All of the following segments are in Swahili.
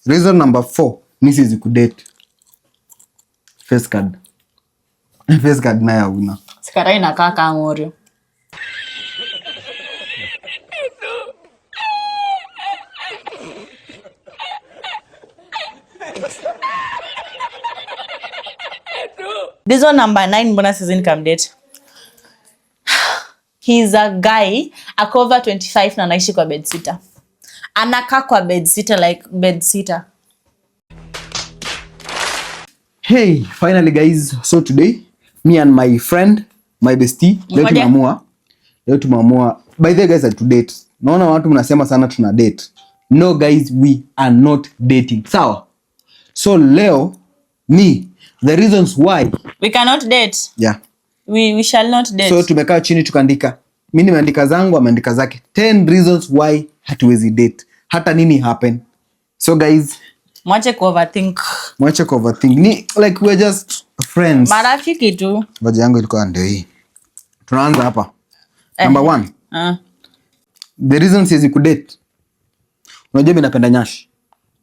Reason number 4, siwezi kudate. Face card. Face card nayo una. Sikarai inakaa kama Oreo. Reason number 9, mbona siwezi come date. He's a guy ako over 25 na anaishi kwa bedsitter. Anakaa kwa bedsitter like bedsitter. Hey, finally guys, so today me and my friend, my bestie, leo tumeamua. By the way guys, to date. Naona watu mnasema sana tuna date. No guys, we are not dating. Sawa? So leo the reasons why we cannot date. Yeah. We shall not date. So tumekaa chini tukaandika. Mimi nimeandika zangu, ameandika zake. 10 reasons why hatuwezi date. Hata nini happen. So guys, mwache ku overthink. Like we're just friends. Marafiki tu. Ngoja yangu ilikuwa ndio hii. Tunaanza hapa. Number 1. The reasons siwezi kudate. Unajua mimi napenda nyash.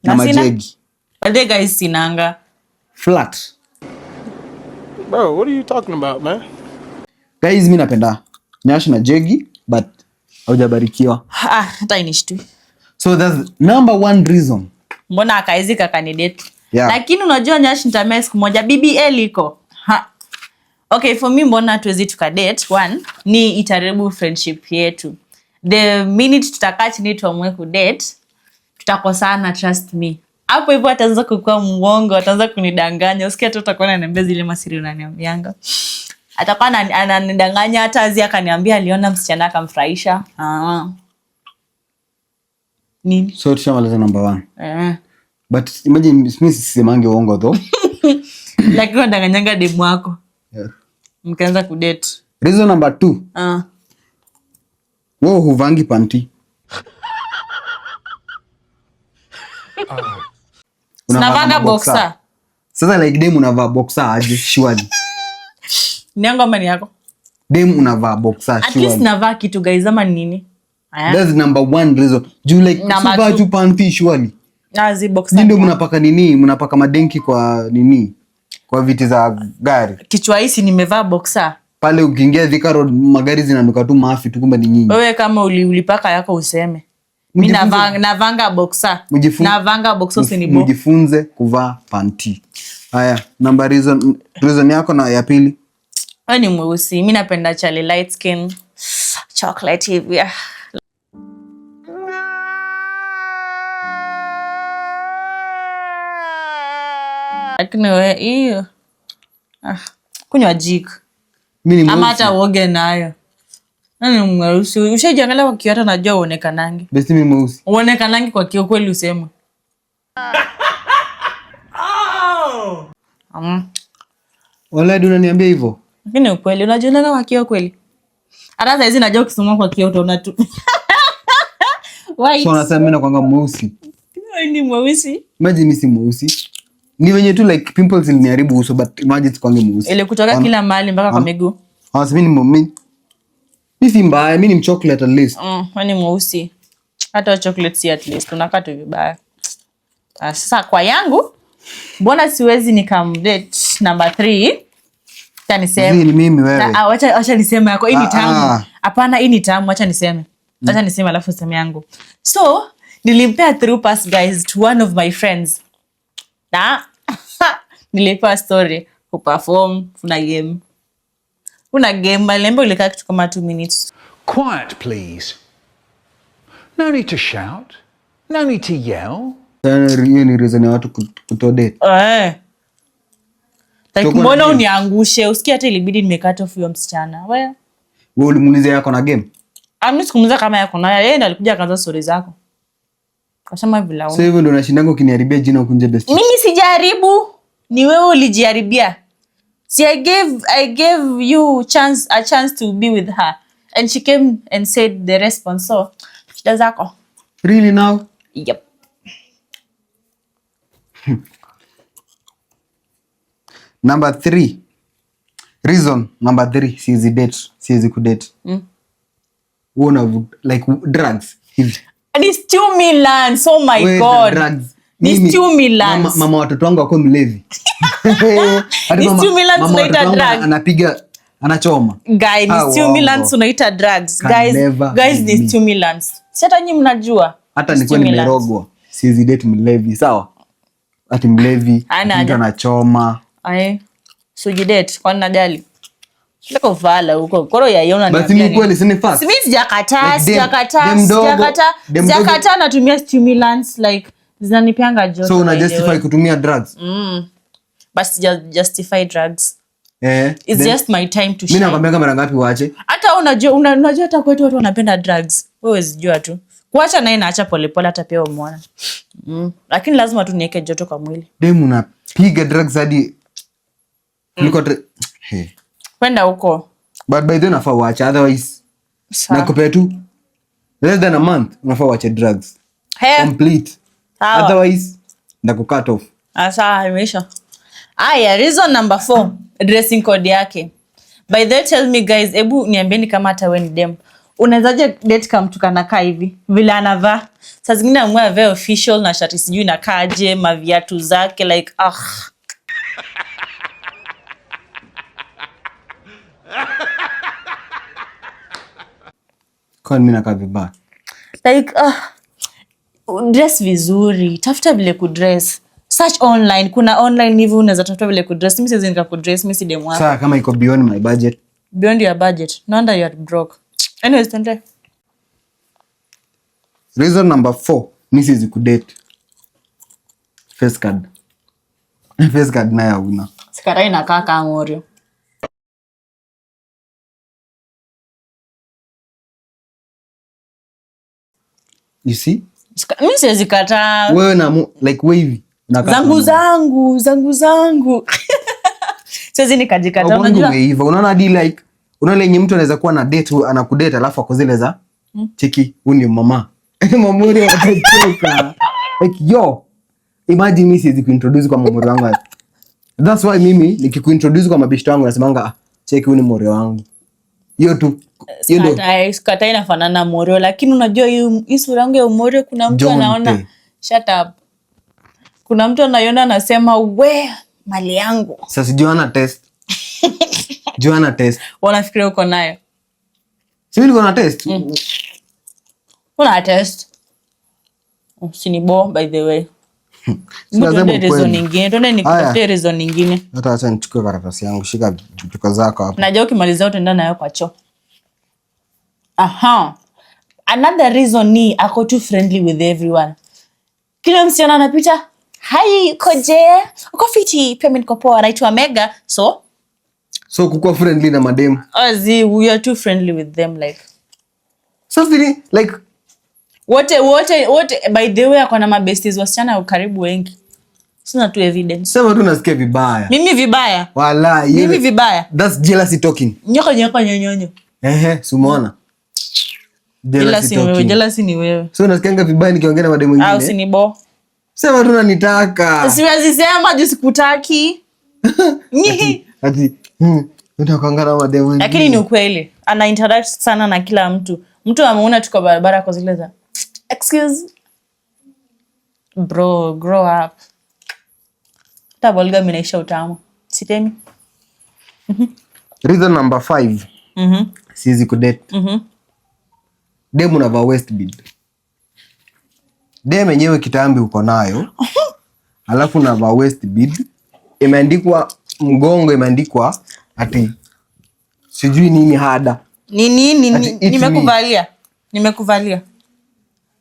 Na majegi. Wale guys sinanga. Flat. Bro, what are you talking about, man? Guys, mimi napenda nyash na jegi, but haujabarikiwa. Hata inishtui. So that's number 1 reason. Mbona akaizi candidate? Yeah. Lakini unajua nyash nitamea siku moja BBL iko. Okay, for me mbona tuwezi tukadate? 1 ni itaribu friendship yetu. The minute tutakaa chini tuamue kudate, tutakosana, trust me. Hapo hivyo ataanza kukua mwongo, ataanza kunidanganya. Usikia tu utakuwa unaniambia zile masiri unaniambianga. Atakuwa ananidanganya, hata azia akaniambia aliona msichana akamfurahisha. Nini? So tushamaliza number 1. Eh. But imagine mimi sisemange uongo though. Lakini unadanganyanga demu wako. Yeah. Mkaanza kudate. Reason number 2. Wewe huvangi panty. Unavanga boxer. Sasa like demu unavaa boxer aje surely. Niango ama ni yako? Demu unavaa boxer surely. At least navaa kitu guys ama nini? That's number 1 reason. You like super tu panty surely. Nazi boxer. Ndio mnapaka nini? Mnapaka madenki kwa nini? Kwa viti za gari. Kichwa hisi nimevaa boxer. Pale ukiingia Thika Road magari zinanuka tu maafi tu kumbe ni nyinyi. Wewe kama ulipaka yako useme. Mimi navanga boxer. Navanga boxer usinibo. Mjifunze kuvaa panty. Haya, reason yako na ya pili. Wewe ni mweusi. Mimi napenda Charlie light skin. Chocolate hivi. Lakini wewe hiyo. Kunywa jik. Ama hata uoge nayo. Nani mweusi? Ushajiangalia kwa kioo hata najua uonekanangi. Besti mimi mweusi. Uonekanangi kwa kioo kweli useme. Wala unaniambia hivyo. Lakini ukweli unajiona kwa kioo kweli. Hata sasa hizi najua kusoma kwa kioo utaona tu. So unasema mimi nakwanga mweusi. Wewe ni mweusi? Imagine mimi si mweusi. Ni wenye tu like pimples iliniharibu uso but imagine kwangu mweusi. Ile kutoka kila mahali mpaka kwa miguu. Mimi si mbaya, mimi ni chocolate at least. Wewe ni mweusi. Hata chocolate si at least unakaa tu vibaya. Sasa kwa yangu mbona siwezi nikamdate number 3? Acha niseme. Ni mimi wewe. Acha niseme yako. Hii ni tamu. Hapana, hii ni tamu, acha niseme. Acha niseme alafu sema yangu. So, nilimpea through pass guys to one of my friends. Na nilipa story kuperform una game lembo ilikaa kitu kama 2 minutes. Quiet please. No need to shout. No need to yell. Hiyo ni reason ya watu kutodate. Like mbona uniangushe? Usikia hata ilibidi nimekata off hiyo msichana. Wewe ulimuuliza yako na game? Mimi sikumuuliza kama yako na yeye, ndo alikuja akaanza story zako. Kasema vile. Sasa hivyo ndo unashindanga ukiniharibia jina ukunje best. Mimi sijaribu. Ni wewe ulijiharibia. See, I gave you a chance to be with her. And she came and said the response. So, shida zako. Really now? Yep. Number 3. Reason number 3, siwezi kudate. Una like drugs. And it's 2 million. Oh my God. Drugs. Ni stimulants. Mama watoto wangu wako mlevi. Ni stimulants unaita drugs. Anapiga anachoma. Guys, ni stimulants unaita drugs. Guys ni stimulants. Si hata nyinyi mnajua. Hata nilikuwa nimerogwa. Siwezi date mlevi, sawa? Ati mlevi, mtu anachoma. So you date kwa nini dali? Leko vala huko. Koro yaiona ni. Basi ni kweli si ni fact. Mimi sijakataa natumia stimulants like zinanipianga joto. So una justify kutumia drugs? But justify drugs. It's just my time to shine. Mimi nakwambia mara ngapi waache? Hata unajua hata kwetu watu wanapenda drugs. Wewe usijua tu. Kuacha naye naacha polepole hata pia umeona. Lakini lazima tu niweke joto kwa mwili. Demu unapiga drugs hadi kuliko kwenda huko. But by then unafaa waache, otherwise nakupea tu less than a month unafaa waache drugs. Complete. Otherwise ndakucut off. Sawa, imeisha. Aya, reason number 4, dressing code yake. By the way, tell me guys, ebu niambieni kama hata wewe ni dem. Unawezaje date kama mtu kanakaa hivi? Vile anavaa. Saa zingine amua very official na shati sijui inakaaje, maviatu zake like Kwa mimi nakaa vibaya. Like dress vizuri. Tafuta vile kudress. Search online. Kuna online hivi unaweza tafuta vile kudress. Mimi siwezi nikakudress, mimi si demu wako. Sasa kama iko beyond my budget. Beyond your budget. No wonder you are broke. Anyways, tende. Reason number 4, mimi siwezi kudate. Face card. Face card nayo una. Sikara inakaa kama Oreo. You see? Mimi siwezi kataa. Wewe na like wavy. Zangu. Siwezi nikajikata. Unajua hivyo. Unaona hadi like unaona yenye mtu anaweza kuwa na date anakudate alafu ako zile za cheki huyu ni mama. Mamuri atacheka. Like yo, imagine mimi siwezi kuintroduce kwa mamuri wangu. That's why mimi nikikuintroduce kwa mabishto wangu nasemanga cheki huyu ni mori wangu. Hiyo tu. Kata inafanana Morio, lakini unajua hii sura yangu ya Morio kuna mtu anaona shut up. Kuna mtu anaiona anasema we mali yangu. Sasa Joanna test. Joanna test. Wanafikiria uko nayo. Si niko na test. Una test. Usinibo by the way. Tuende reason nyingine. Tuende nikutafutie reason nyingine. Hata acha nichukue karatasi yangu, shika vitu zako hapo. Najua ukimaliza utaenda nayo kwa choo. Another reason ni ako too friendly with everyone. Kila msichana anapita, "Hi, koje? Uko fiti? Pia mimi niko poa, naitwa Mega." So kukuwa friendly na madem. We are too friendly with them like. Something like Wote by the way akona mabesties wasichana karibu wengi. Sina tu evidence. Sema tu nasikia vibaya. Mimi vibaya? Wallahi. Mimi vibaya. That's jealousy talking. Nyonyo. Sumona. Jealousy ni wewe. So nasikianga vibaya nikiongea na mademu wengine. Usinibo. Sema tu unanitaka. Siwezi sema juu sikutaki. Ati unataka na mademu wengine. Lakini ni ukweli. Ana interact sana na kila mtu. Mtu ameona tuko barabara kwa zile za excuse bro, grow up. Tabolga minaisha utamu. Sitemi. Reason number 5. Siwezi kudate. Demu unavaa waist bead. Demu yenyewe kitambi uko nayo. Alafu unavaa waist bead. Imeandikwa mgongo, imeandikwa ati sijui nini hada. Nimekuvalia.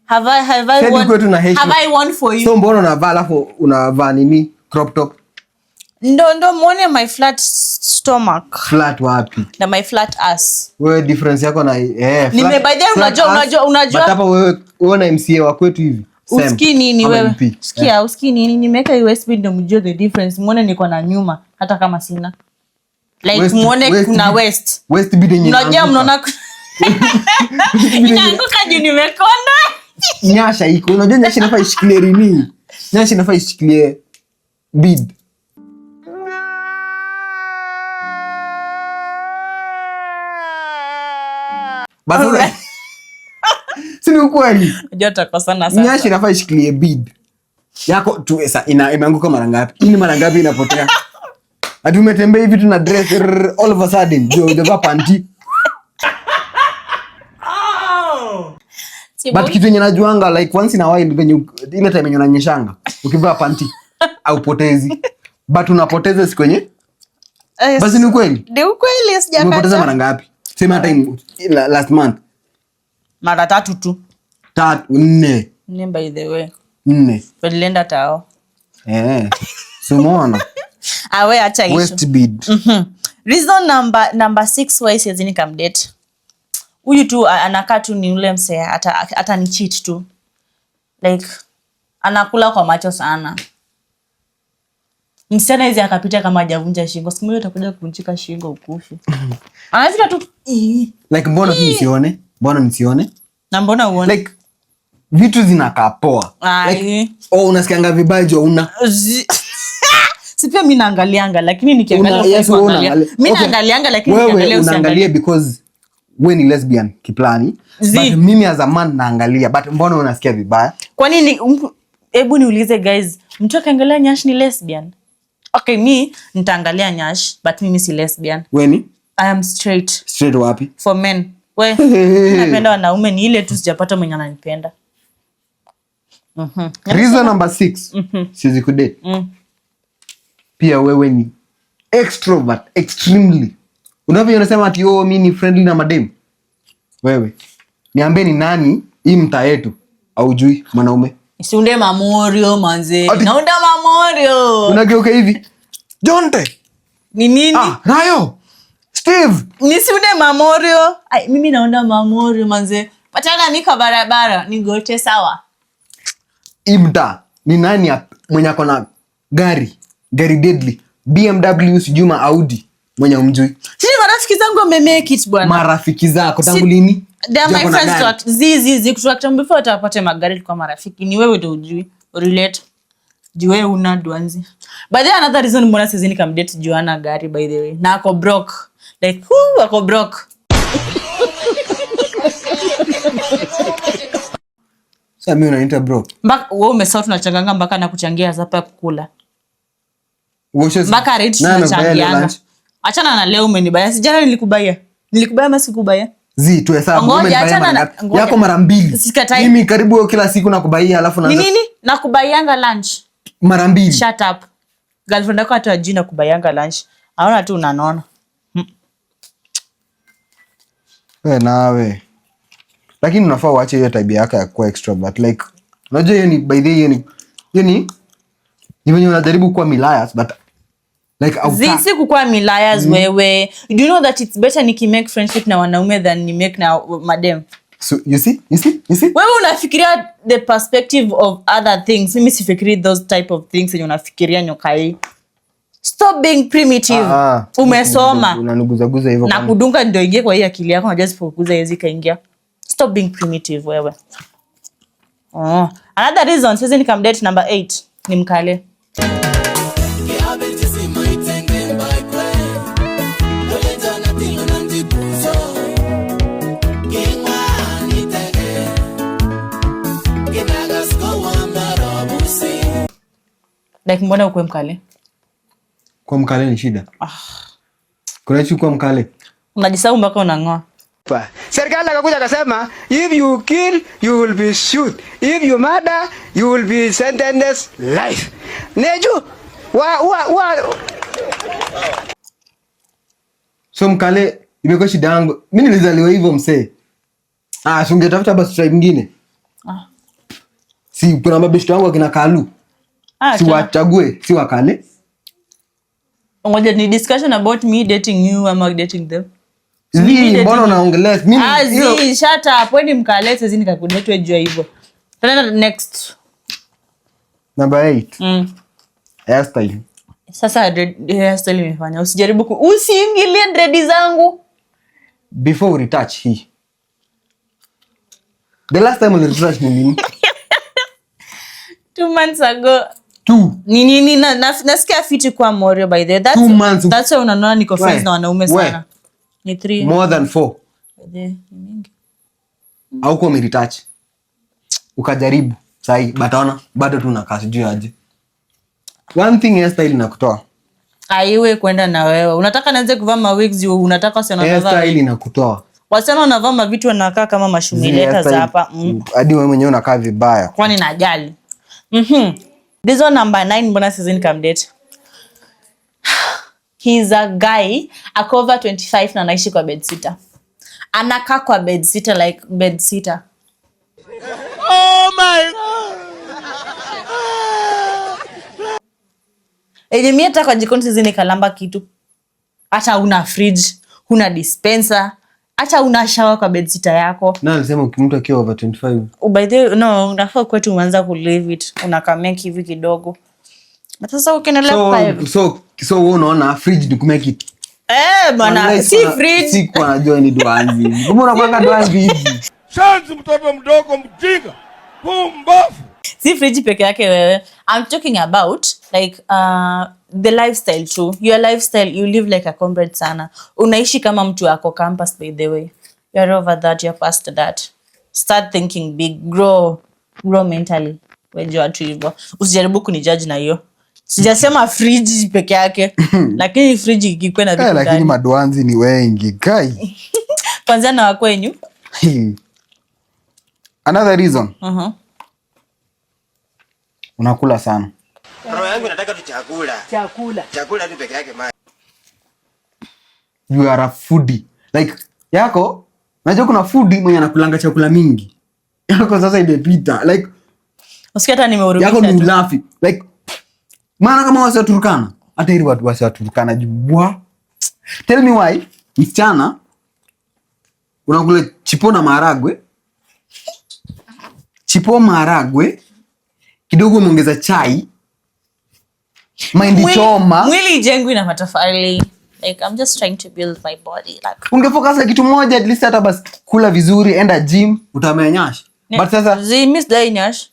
Have I won for you? So mbona unavaa alafu unavaa nini? Crop top. Ndo muone my flat stomach. Flat wapi? Na my flat ass. Wewe difference yako na unajua. But hapa wewe na MCA wa kwetu hivi. Usikii nini wewe? Sikia, usikii nini? Nimeweka USB ndo mjue the difference. Muone niko na nyuma hata kama sina. Like muone kuna waist. Waist bead yenyewe. Unajua mnaona inaanguka juu nimekonda. Nyasha iko. Unajua nyasha inafaa ishikilie nini? Nyasha inafaa ishikilie bead. Basi sini ukweli. Unajua tutakosana sasa. Nyasha inafaa ishikilie bead. Yako tu imeanguka mara ngapi? Ini mara ngapi inapotea? Ati umetembea hivi tu na dress all of a sudden hujavaa panty. But kitu yenye najuanga like once in a while venye ile time yenye unanyeshanga ukivaa panty au potezi. But unapoteza siku yenye? Basi ni ukweli? Ni ukweli sijakata. Umepoteza mara ngapi? Sema hata last month. Mara 3 tu. 3, 4. Ni by the way. 4. Nilienda tao. Sumona. Awe acha issue. West bid. Reason number 6 why siwezi nikamdate. Huyu tu anakaa tu ni ule msee hata ni cheat tu. Like anakula kwa macho sana. Msichana hizi akapita kama hajavunja shingo. Siku moja utakuja kuvunjika shingo ukufi. Anafika tu like mbona nisione? Mbona nisione? Na mbona uone? Like vitu zinakaa poa. Like unasikianga vibaya jo una. Si pia mimi naangalianga lakini nikiangalia unaangalia. Mimi naangalianga lakini nikiangalia unaangalia because wewe ni lesbian kiplani. But mimi as a man naangalia. But mbona unasikia vibaya? Kwa nini? Hebu niulize guys, mtu akiangalia Nyash ni lesbian? Okay, mi nitaangalia Nyash but mimi si lesbian. Weni? I am straight. Straight wapi? For men. We, napenda wanaume ni ile tu sijapata mwenye ananipenda. Reason number 6. Siwezi kudate. Pia wewe ni extrovert extremely. Unasema ati mimi ni friendly na madem. Wewe niambie ni nani hii mtaa yetu aujui mwanaume? Siunde Mamorio manze. Naunda Mamorio. Unageuka hivi. Jonte. Ni nini? Rayo. Steve. Nisiunde Mamorio. Ai mimi naunda Mamorio manze. Patana niko barabara nigote sawa. Imta ni nani mwenye ako na gari deadly BMW sijuma Audi mwenye umjui? Sisi marafiki zangu wamemake it bwana. Marafiki zako tangu lini? They are my friends to zizi kutoka before utapata magari kwa marafiki. Ni wewe ndio ujui relate. Jiwe una duanzi. But there another reason mbona siwezi nikamdate Joanna gari by the way. Na ako broke. Like ako broke. Sasa mimi unaniita broke. Mbaka wewe umesahau tunachanganga mpaka na kuchangia zapa ya kukula. Mpaka rate tunachangianga. Achana na leo umenibaya. Sijana nilikubaya. Nilikubaya ama sikubaya? Tuhesabu yako mara 2. Mimi karibu kila siku nakubaia alafu na nini? Nakubaianga lunch. Mara 2. Shut up. Girlfriend yako hata ajui nakubaianga lunch. Haona tu unanona. Nawe. Lakini unafaa uache hiyo tabia yako ya kuwa extrovert. Like unajua hiyo ni by the way hiyo ni venye unajaribu kuwa milias but like zisi kukua milias wewe. Do you know that it's better nikimake friendship na wanaume than ni make na madem? So you see? Wewe unafikiria the perspective of other things. Mimi sifikiri those type of things yenye unafikiria nyokai. Stop being primitive. Umesoma. Unanuguzaguza hivyo na kudunga ndio ingie kwa hii akili yako, unajua sipokuza hizi kaingia. Stop being primitive wewe. Another reason says nikamdate number 8 ni mkale. Like mbona ukwe mkale? Kwa mkale ni shida. Kuna chiku kwa mkale. Unajisahau mpaka unangoa. Serikali akakuja akasema if you kill you will be shoot. If you murder you will be sentenced life. Neju So mkale imekuwa shida yangu. Mimi nilizaliwa hivyo msee. Si ungetafuta basi tribe nyingine. Si kuna mabeshto wangu akina Kalu. Si wachague, si wakale. Ngoja ni discussion about me dating you ama dating them. Mbona unaongelea mimi? Shut up. Wewe ni mkale sasa nikakudate jua hivyo. Tena next. Number 8. Hairstyle. Sasa hairstyle imefanya. Usijaribu usiingilie dread zangu. Before we retouch hii. The last time we retouch ni nini? 2 months ago. 2. Nini nasikia fiti kwa Morio by the way. 2 months. That's why unaona niko friends na wanaume sana. Ni 3. More than 4. Ni mingi. Au kwa retouch. Ukajaribu. Sai batona bado tu unakaa sijui aje. One thing hairstyle inakutoa. Aiwe kwenda na wewe. Unataka naanze kuvaa mawigs, unataka sana unavaa. Hairstyle inakutoa. Wasichana wanavaa vitu wanakaa kama mashumileta za hapa. Hadi wewe mwenyewe unakaa vibaya. Kwani najali. This one number 9, mbona season come date. He's a guy ako over 25 na anaishi kwa bedsitter. Anakaa kwa bedsitter like bedsitter. Oh my God. Mimi hata kwa jikoni sisi nikalamba kitu. Hata una fridge, una dispenser, hata una shower kwa bedsitter yako. Na alisema mtu akiwa over 25. By the way, no, unafaa kwetu uanza ku live it. Unakamake hivi kidogo. But sasa ukiendelea hivi. So wewe unaona fridge ni kumake it. Bwana, si fridge. Si kwa najua ni dwanzi. Kama unapanga dwanzi hivi. Shanzi mtoto mdogo mjinga. Pumbafu. Si fridge peke yake wewe. I'm talking about like the lifestyle too. Your lifestyle, you live like a comrade sana. Unaishi kama mtu wako campus by the way. You're over that, you're past that. Start thinking big, grow mentally. Wejua tu hivyo. Usijaribu kunijudge na hiyo. Sijasema fridge peke yake. Lakini fridge ikikuwa na vitu gani? Lakini madwanzi ni wengi, kai. Kwanza na wakwenyu. Another reason. Unakula sana. Roho yangu inataka tu chakula. Chakula tu peke yake mama. You are a foodie. Like yako, unajua kuna foodie mwenye anakulanga chakula mingi. Yako sasa imepita. Like usikia hata nimeurudisha. Yako ni ulafi. Like maana kama wasi wa Turkana, hata ili watu wasi wa Turkana jubwa. Tell me why msichana unakula chipo na maharagwe. Chipo maharagwe kidogo umeongeza chai. Mahindi choma. Mwili jengwi na matofali. Like I'm just trying to build my body like. Ungefocus kitu moja at least hata basi kula vizuri, enda gym, utamea nyash. But sasa miss the nyash.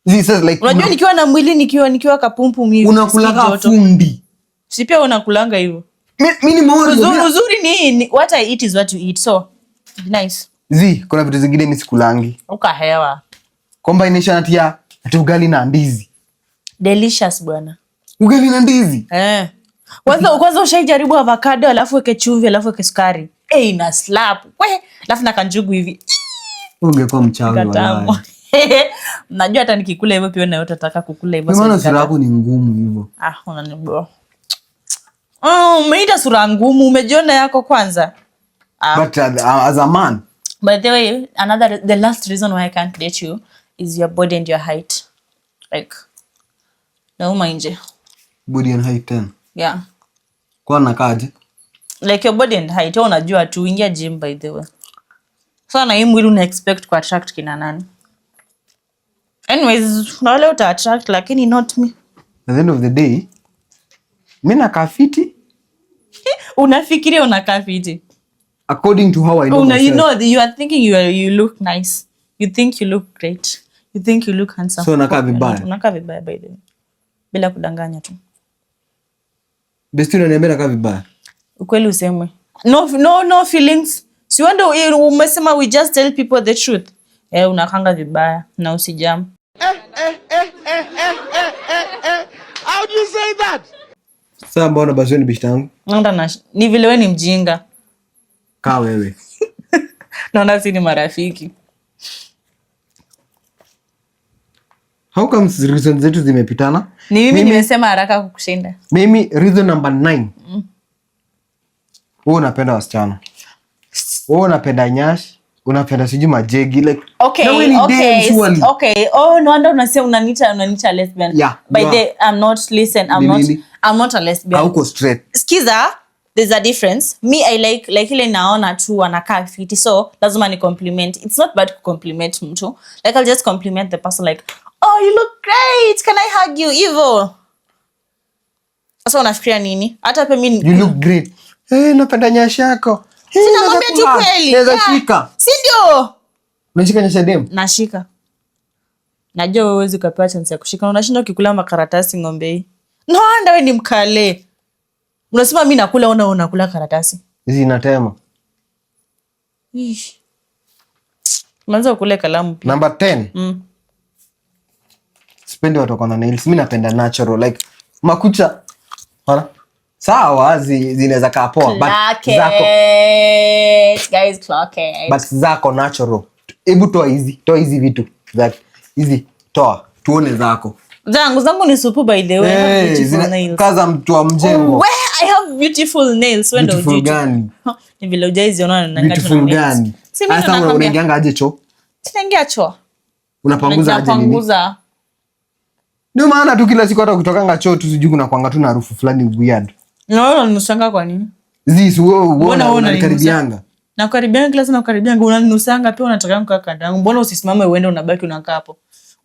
This is like unajua nikiwa na mwili nikiwa kapumpu mimi. Unakulanga fundi. Si pia unakulanga hivyo. Mimi ni mmoja. Uzuri ni what I eat is what you eat. So nice. Kuna vitu zingine mimi sikulangi. Ukahewa. Combination atia ugali na ndizi. Delicious bwana. Ugali na ndizi. Kwanza ushaijaribu avocado alafu weke chumvi alafu weke sukari. Ina slap. Alafu na kanjugu hivi. Ungekuwa mchawi wala. Najua hata nikikula hivyo pia na utataka kukula hivyo. Maana sura yako ni ngumu hivyo. Unanibua. Umeita sura ngumu, umejiona yako kwanza. But as a man. By the way, the last reason why I can't date you is your body and your height. Like, nauma nje. Body and height then. Yeah. Kwa nakaje? Like your body and height, unajua tu ingia gym by the way. So na hii mwili una expect ku attract kina nani? Anyways, na wale uta attract lakini not me. At the end of the day, mimi nakaa fiti. Unafikiria unakaa fiti? According to how I know myself. You know, you are thinking you look nice. You think you look great. You think you look handsome. So unakaa vibaya. Unakaa vibaya by the way. Bila kudanganya tu. Besti unaniambia nakaa vibaya. Ukweli usemwe. No feelings. Si wonder umesema we just tell people the truth. Unakanga vibaya na usijam. How do you say that? Sasa mbona basi wewe ni bishta yangu? Ni vile wewe ni mjinga. Kaa wewe. Naona si ni marafiki. How come reasons zetu zimepitana? Ni mimi nimesema haraka kukushinda. Mimi reason number 9. Wewe unapenda wasichana. Wewe unapenda nyash, unapenda sijui majegi like. Okay. No wonder unasema unaniita lesbian. Yeah, by the I'm not I'm not a lesbian. Hauko straight. Skiza, there's a difference. Me I like ile naona tu anakaa fiti, so lazima ni compliment. It's not bad to compliment mtu. Like I'll just compliment the person like, "Oh, you look great. Can I hug you?" Hivyo. Sasa unafikiria nini? Hata pe mimi You look great. Napenda nyash yako. Sina mwambia tu kweli. Naweza shika. Si ndio? Unashika nyasha dem? Nashika. Najua wewe huwezi kupewa chance ya kushika. Unashinda ukikula makaratasi ng'ombe hii. No wonder wewe ni mkale. Unasema mimi nakula unakula karatasi. Hizi inatema. Mwanzo ukule kalamu pia. Number 10. Sipendi watu wako na nails. Mimi napenda natural like makucha. Ona? Sawa zinaweza kaa poa but zako guys clock it. But zako natural. Hebu toa hizi vitu. Hizi toa tuone zako. Zangu ni supu by the way. I have beautiful nails. Kaza mtu wa mjengo. I have beautiful nails. Wendo beautiful gani? Ni vile ujaizi unaona na beautiful gani? Sasa unaingia aje choo? Sinaingia choo. Unapanguza aje nini? Unapanguza. Ndio maana tu kila siku hata kutokanga choo tu sijui kuna kwanga tu na harufu fulani weird. Unanusanga kwa nini? Zizi wewe unakaribianga. Na karibianga kila sana karibianga unanusanga pia unataka kukaa kando yangu. Mbona usisimame uende unabaki unakaa hapo?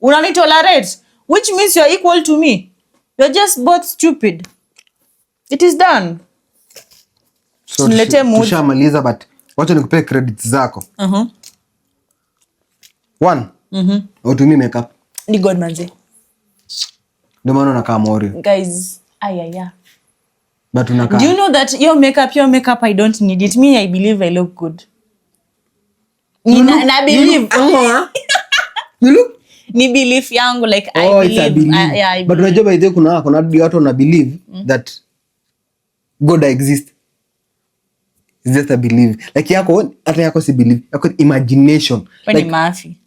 Unanitolerate which means you are equal to me. You're just both stupid. It is done. So tushamaliza but wacha nikupe credits zako. 1. Utumie makeup. Ni god manze. Ndio maana unakaa Morio. Guys, ayaya. But unakaa. Do you know that your makeup I don't need it. Me I believe I look good. Na believe. You look? Ni belief yangu like I believe. Yeah, but unajua by the way kuna watu wana believe that God exists. It's just a belief. Like hata yako si belief. Yako imagination. Wewe ni maafi.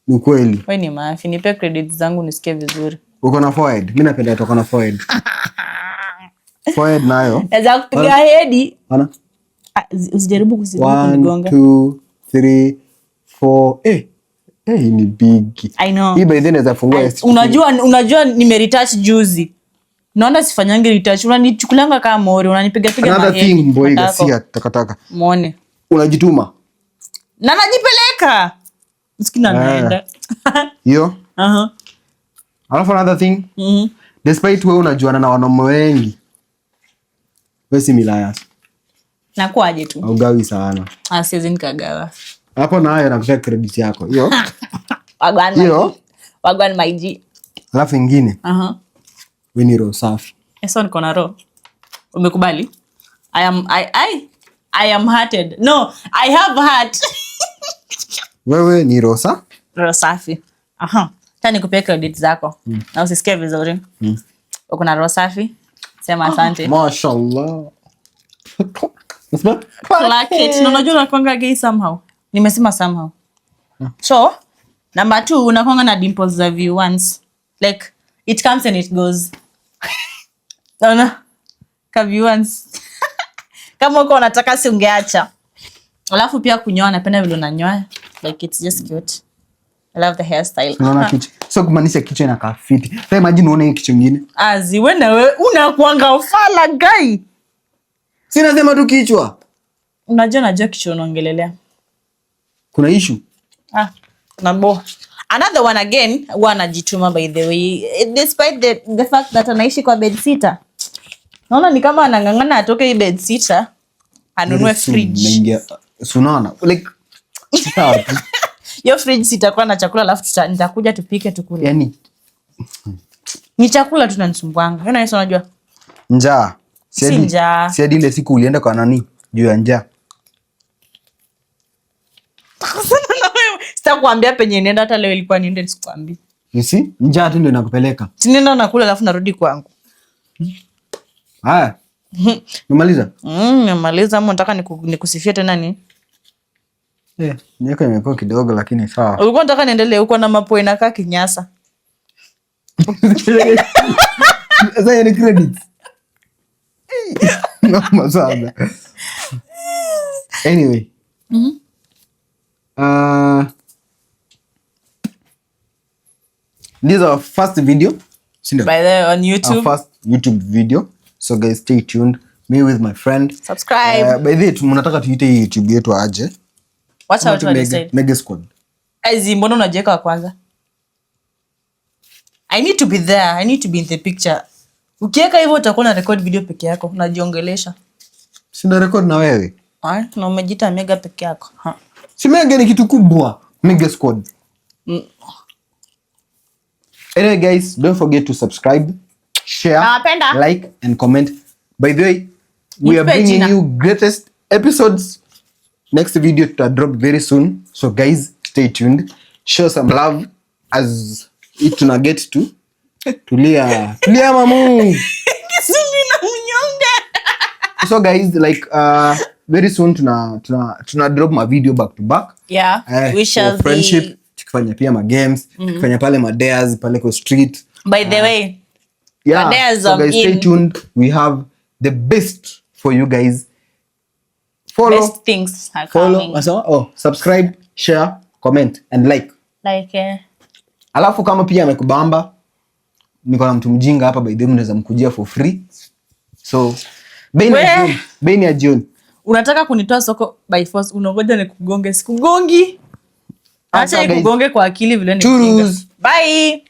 Ni kweli. Wewe ni maafi. Nipe credits zangu nisikie vizuri. Uko na forehead. Mimi napenda uko na forehead. Forehead nayo. Naweza kupiga hedi. Ana? Usijaribu kunigonga. 1 2 3 4 ni big. I know. Hii by then naweza fungua. Unajua nimeretouch juzi. Naona sifanyangi retouch. Unanichukulanga kama Morio, unanipiga piga mahedi. Another thing boy gasia takataka. Muone. Unajituma. Na najipeleka. Msikina naenda. Hiyo? Alafu another thing. Despite wewe unajuana na wanaume wengi. Wewe si milaya. Nakuaje tu. Haugawi sana. Siwezi nikagawa. Hapo nayo nakupea credit yako. Hiyo. Wagwan my G. Alafu ingine. Wewe ni roho safi. Eso niko na roho. Umekubali? I am hearted. No, I have heart. Wewe ni roho safi. Tani nikupea credit zako. Na usisikie vizuri. Uko na roho safi? Sema asante. Mashallah. Like it. No, unajua unakuanga gay somehow. Nimesema somehow. So, number 2 unakuanga na dimples za view once. Like it comes and it goes. Ona. View once. Kama uko unataka si ungeacha. Alafu pia kunyoa napenda vile unanyoa. Like it's just cute. I love the hairstyle. Unaona kichwa. So kumaanisha kichwa inakaa fiti. Sasa imagine uone kichwa kingine. Wewe unakuanga ufala guy. Sina sema tu kichwa. Unajua kichwa unaongelelea. Kuna issue. Nabo. Another one again, anajituma by the way. Despite the fact that anaishi kwa bed sitter. Naona ni kama anangangana atoke hii bed sitter. Anunue fridge. Unaona? Like Yo fridge sitakuwa na chakula alafu nitakuja tupike tukule. Yaani ni chakula tunanisumbuanga. Wewe unaweza unajua? Njaa. Si njaa. Si hadi ile siku ulienda kwa nani? Juu ya njaa. Sitakwambia penye nenda hata leo ilikuwa niende nisikwambie. You see? Njaa tu ndio inakupeleka. Nenda nakula alafu narudi kwangu. Haya. Umemaliza? Nimemaliza. Ama nataka nikusifie tena nini? Nyeko imekuwa kidogo lakini sawa. Ulikuwa unataka niendelee uko na mapo inakaa kinyasa. Sasa ni credits. No sana. Anyway. This is our first video. By the way, on YouTube. Our first YouTube video. So guys, stay tuned. Me with my friend. Subscribe. By the way, tunataka tuite hii YouTube yetu aje. Watch out what you said. Mega Squad. Mbona unajiweka wa kwanza? I need to be there. I need to be in the picture. Ukiweka hivyo utakuwa na record video peke yako. Unajiongelesha. Sina record na wewe. Na umejiita Mega peke yako. Si Mega ni kitu kubwa. Mega Squad. Anyway guys, don't forget to subscribe, share, like and comment. By the way, we are bringing you greatest episodes. Next video to drop very soon. So guys, stay tuned. Show some love as tuna get to tulia mamu. Kisuli na mnyonge. So guys, like very soon tuna drop ma video back to back. Yeah, we shall friendship, tukifanya pia ma games, tukifanya pale ma dares pale kwa street. By the way, yeah, so guys, stay tuned. We have the best for you guys. Best things are coming. Subscribe, share, comment and like. Alafu kama pia amekubamba, niko na mtu mjinga hapa, by the way mnaweza mkujia for free. So bei ni ya June. Unataka kunitoa soko by force, unangoja nikugonge, sikugongi. Acha nikugonge kwa akili vile ni. Bye.